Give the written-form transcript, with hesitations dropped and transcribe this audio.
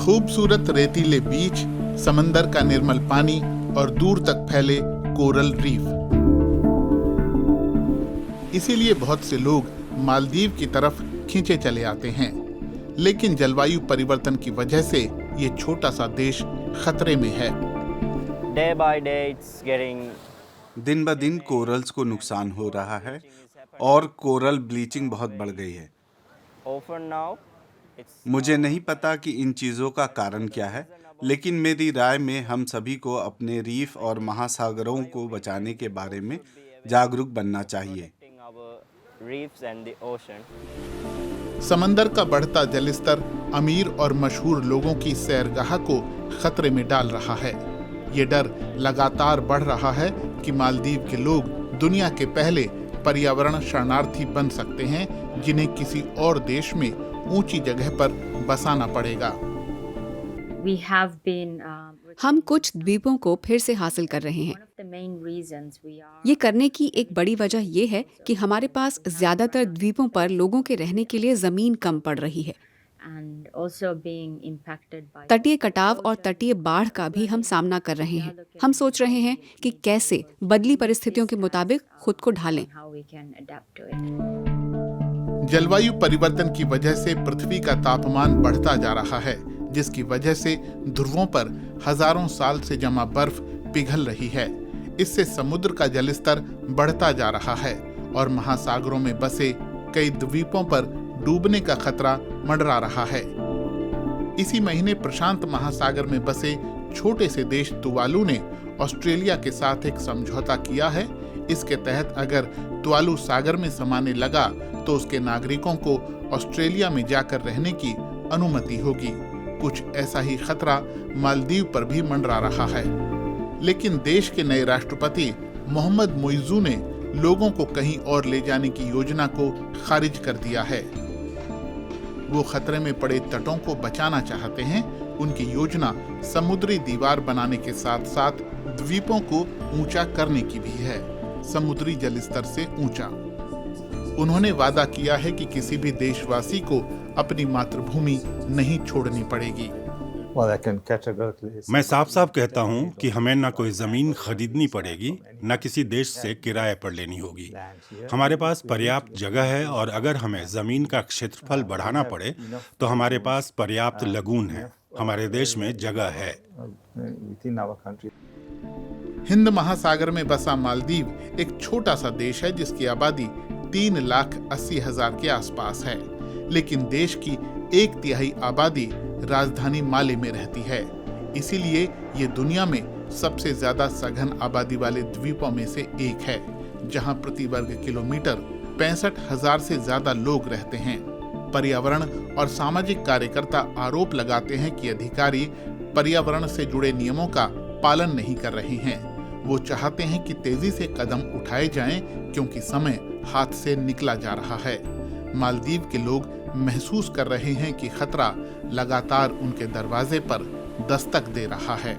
खूबसूरत रेतीले बीच, समंदर का निर्मल पानी और दूर तक फैले कोरल रीफ। इसीलिए बहुत से लोग मालदीव की तरफ खींचे चले आते हैं। लेकिन जलवायु परिवर्तन की वजह से ये छोटा सा देश खतरे में है। दिन ब दिन कोरल्स को नुकसान हो रहा है और कोरल ब्लीचिंग बहुत बढ़ गई है। मुझे नहीं पता कि इन चीज़ों का कारण क्या है, लेकिन मेरी राय में हम सभी को अपने रीफ और महासागरों को बचाने के बारे में जागरूक बनना चाहिए। समंदर का बढ़ता जलस्तर अमीर और मशहूर लोगों की सैरगाह को खतरे में डाल रहा है। ये डर लगातार बढ़ रहा है कि मालदीव के लोग दुनिया के पहले पर्यावरण शरणार्थी बन सकते हैं, जिन्हें किसी और देश में ऊंची जगह पर बसाना पड़ेगा। हम कुछ द्वीपों को फिर से हासिल कर रहे हैं। ये करने की एक बड़ी वजह ये है कि हमारे पास ज्यादातर द्वीपों पर लोगों के रहने के लिए जमीन कम पड़ रही है। तटीय कटाव और तटीय बाढ़ का भी हम सामना कर रहे हैं। हम सोच रहे हैं कि कैसे बदली परिस्थितियों के मुताबिक खुद को ढालें। जलवायु परिवर्तन की वजह से पृथ्वी का तापमान बढ़ता जा रहा है, जिसकी वजह से ध्रुवों पर हजारों साल से जमा बर्फ पिघल रही है। इससे समुद्र का जलस्तर बढ़ता जा रहा है और महासागरों में बसे कई द्वीपों पर डूबने का खतरा मंडरा रहा है। इसी महीने प्रशांत महासागर में बसे छोटे से देश तुवालू ने ऑस्ट्रेलिया के साथ एक समझौता किया है। इसके तहत अगर तुवालू सागर में समाने लगा तो उसके नागरिकों को ऑस्ट्रेलिया में जाकर रहने की अनुमति होगी। कुछ ऐसा ही खतरा मालदीव पर भी मंडरा रहा है। लेकिन देश के नए राष्ट्रपति मोहम्मद मुइज़ू ने लोगों को कहीं और ले जाने की योजना को खारिज कर दिया है। वो खतरे में पड़े तटों को बचाना चाहते हैं। उनकी योजना समुद्री दीवार बनाने के साथ साथ द्वीपों को ऊंचा करने की भी है, समुद्री जलस्तर से ऊंचा। उन्होंने वादा किया है कि किसी भी देशवासी को अपनी मातृभूमि नहीं छोड़नी पड़ेगी। मैं साफ साफ कहता हूं कि हमें न कोई जमीन खरीदनी पड़ेगी, न किसी देश से किराए पर लेनी होगी। हमारे पास पर्याप्त जगह है और अगर हमें जमीन का क्षेत्रफल बढ़ाना पड़े तो हमारे पास पर्याप्त लगून है। हमारे देश में जगह है। हिंद महासागर में बसा मालदीव एक छोटा सा देश है, जिसकी आबादी 3,80,000 के आसपास है। लेकिन देश की 1/3 आबादी राजधानी माले में रहती है। इसीलिए ये दुनिया में सबसे ज्यादा सघन आबादी वाले द्वीपों में से एक है, जहां प्रति वर्ग किलोमीटर 65,000 से ज्यादा लोग रहते हैं। पर्यावरण और सामाजिक कार्यकर्ता आरोप लगाते हैं कि अधिकारी पर्यावरण से जुड़े नियमों का पालन नहीं कर रहे हैं। वो चाहते हैं कि तेजी से कदम उठाए जाएं, क्योंकि समय हाथ से निकला जा रहा है। मालदीव के लोग महसूस कर रहे हैं कि खतरा लगातार उनके दरवाजे पर दस्तक दे रहा है।